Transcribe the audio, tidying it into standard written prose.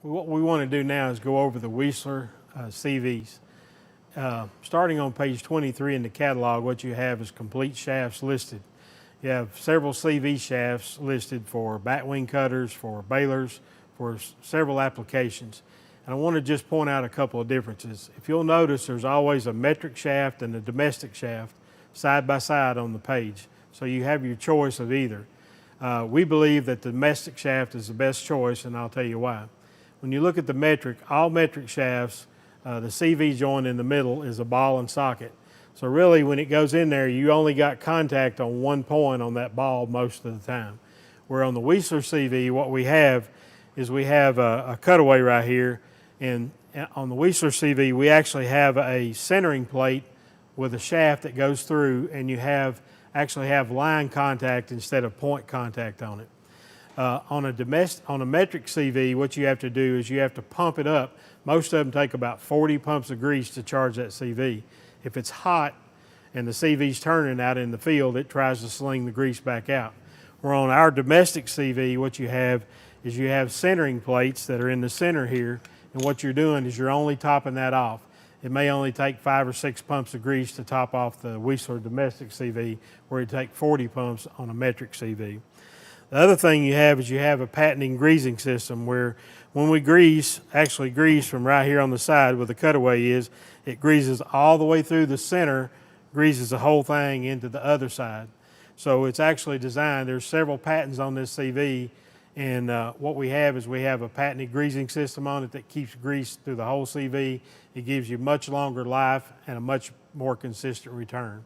what we want to do now is go over the Weasler CVs. Starting on page 23 in the catalog, what you have is complete shafts listed. You have several CV shafts listed for batwing cutters, for balers, for several applications. And I want to just point out a couple of differences. If you'll notice, there's always a metric shaft and a domestic shaft side by side on the page. So you have your choice of either. We believe that the domestic shaft is the best choice, and I'll tell you why. When you look at the metric, all metric shafts, the CV joint in the middle is a ball and socket. So really, when it goes in there, you only got contact on one point on that ball most of the time. Where on the Weasler CV, what we have is we have a cutaway right here, and on the Weasler CV, we actually have a centering plate with a shaft that goes through, and you actually have line contact instead of point contact on it. On a metric CV, what you have to do is you have to pump it up. Most of them take about 40 pumps of grease to charge that CV. If it's hot and the CV's turning out in the field, it tries to sling the grease back out. Where on our domestic CV, what you have is you have centering plates that are in the center here, and what you're doing is you're only topping that off. It may only take 5 or 6 pumps of grease to top off the Weasler domestic CV, where it take 40 pumps on a metric CV. The other thing you have is you have a patenting greasing system where when we grease, actually grease from right here on the side where the cutaway is, it greases all the way through the center, greases the whole thing into the other side. So it's actually designed, there's several patents on this CV, and what we have is we have a patented greasing system on it that keeps grease through the whole CV. It gives you much longer life and a much more consistent return.